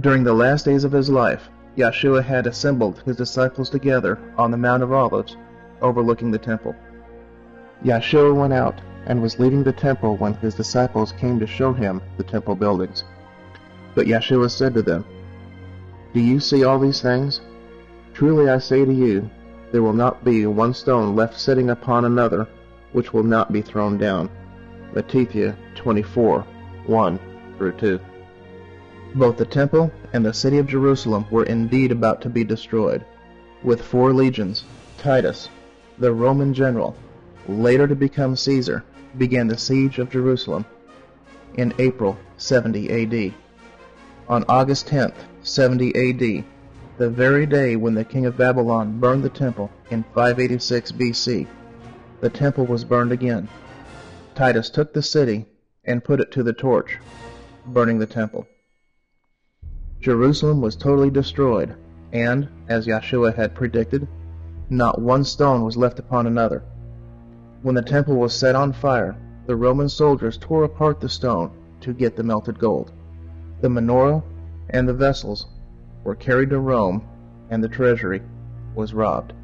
During the last days of his life, Yahshua had assembled his disciples together on the Mount of Olives, overlooking the temple. Yahshua went out and was leaving the temple when his disciples came to show him the temple buildings. But Yahshua said to them, "Do you see all these things? Truly I say to you, there will not be one stone left sitting upon another, which will not be thrown down." Matthew 24, 1-2. Both the temple and the city of Jerusalem were indeed about to be destroyed, with 4 legions. Titus, the Roman general, later to become Caesar, began the siege of Jerusalem in April 70 AD. On August 10th, 70 AD, the very day when the king of Babylon burned the temple in 586 BC, the temple was burned again. Titus took the city and put it to the torch, burning the temple. Jerusalem was totally destroyed, and, as Yahshua had predicted, not one stone was left upon another. When the temple was set on fire, the Roman soldiers tore apart the stone to get the melted gold. The menorah and the vessels were carried to Rome, and the treasury was robbed.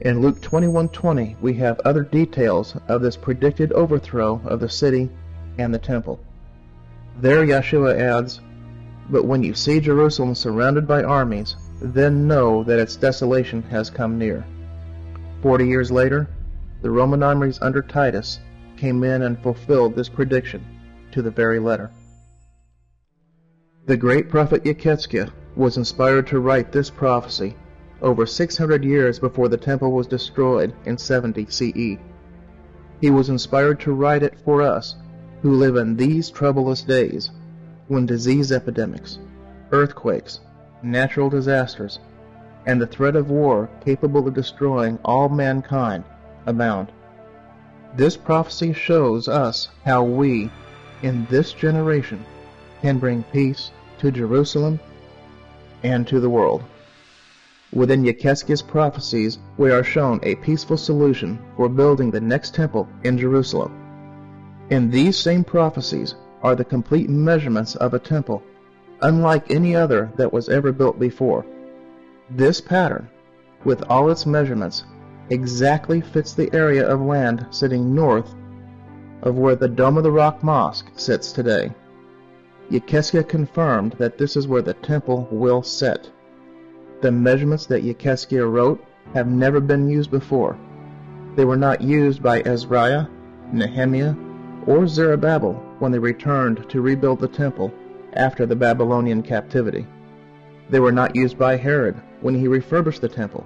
In Luke 21:20, we have other details of this predicted overthrow of the city and the temple. There Yahshua adds, "But when you see Jerusalem surrounded by armies, then know that its desolation has come near." 40 years later, the Roman armies under Titus came in and fulfilled this prediction to the very letter. The great prophet Yechezkiah was inspired to write this prophecy over 600 years before the temple was destroyed in 70 CE. He was inspired to write it for us who live in these troublous days, when disease epidemics, earthquakes, natural disasters, and the threat of war capable of destroying all mankind abound. This prophecy shows us how we, in this generation, can bring peace to Jerusalem and to the world. Within Yechezkiah's prophecies, we are shown a peaceful solution for building the next temple in Jerusalem. In these same prophecies are the complete measurements of a temple, unlike any other that was ever built before. This pattern, with all its measurements, exactly fits the area of land sitting north of where the Dome of the Rock Mosque sits today. Yechezkiah confirmed that this is where the temple will sit. The measurements that Yechezkiah wrote have never been used before. They were not used by Azariah, Nehemiah, or Zerubbabel when they returned to rebuild the temple after the Babylonian captivity. They were not used by Herod when he refurbished the temple.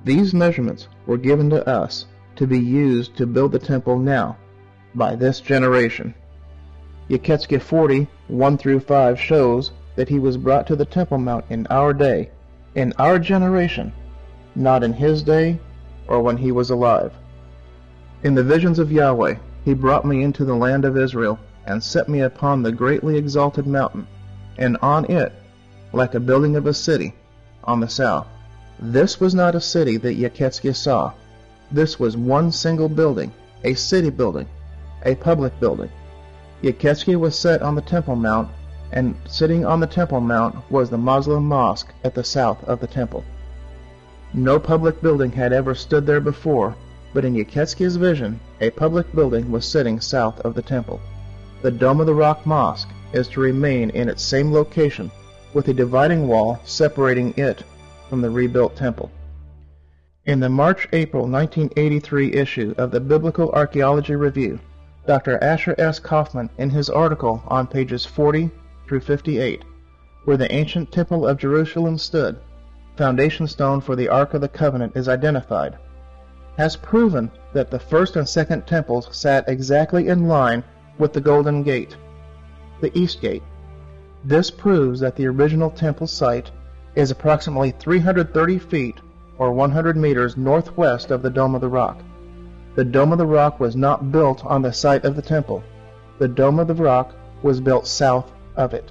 These measurements were given to us to be used to build the temple now by this generation. Yechezkiah 40, 1-5 shows that he was brought to the Temple Mount in our day, in our generation, not in his day or when he was alive. In the visions of Yahweh, he brought me into the land of Israel and set me upon the greatly exalted mountain, and on it, like a building of a city, on the south. This was not a city that Yechezkiah saw. This was one single building, a city building, a public building. Yechezkiah was set on the Temple Mount, and sitting on the Temple Mount was the Muslim mosque at the south of the temple. No public building had ever stood there before, but in Yechezkiah's vision, a public building was sitting south of the temple. The Dome of the Rock Mosque is to remain in its same location, with a dividing wall separating it from the rebuilt temple. In the March-April 1983 issue of the Biblical Archaeology Review, Dr. Asher S. Kaufman, in his article on pages 40-58, where the ancient Temple of Jerusalem stood, foundation stone for the Ark of the Covenant is identified, has proven that the first and second temples sat exactly in line with the Golden Gate, the East Gate. This proves that the original temple site is approximately 330 feet or 100 meters northwest of the Dome of the Rock. The Dome of the Rock was not built on the site of the temple. The Dome of the Rock was built south of it.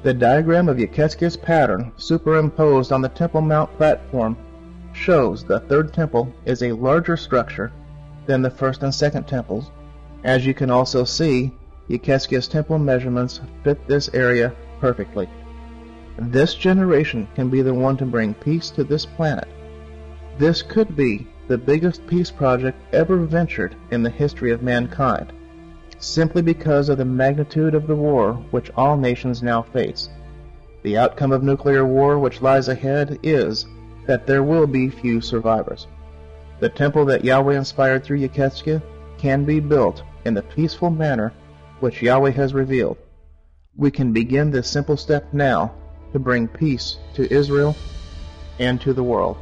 The diagram of Yechezkiah's pattern superimposed on the Temple Mount platform shows the third temple is a larger structure than the first and second temples. As you can also see, Yekeske's temple measurements fit this area perfectly. This generation can be the one to bring peace to this planet. This could be the biggest peace project ever ventured in the history of mankind, simply because of the magnitude of the war which all nations now face. The outcome of nuclear war which lies ahead is that there will be few survivors. The temple that Yahweh inspired through Yekeske can be built in the peaceful manner which Yahweh has revealed. We can begin this simple step now to bring peace to Israel and to the world.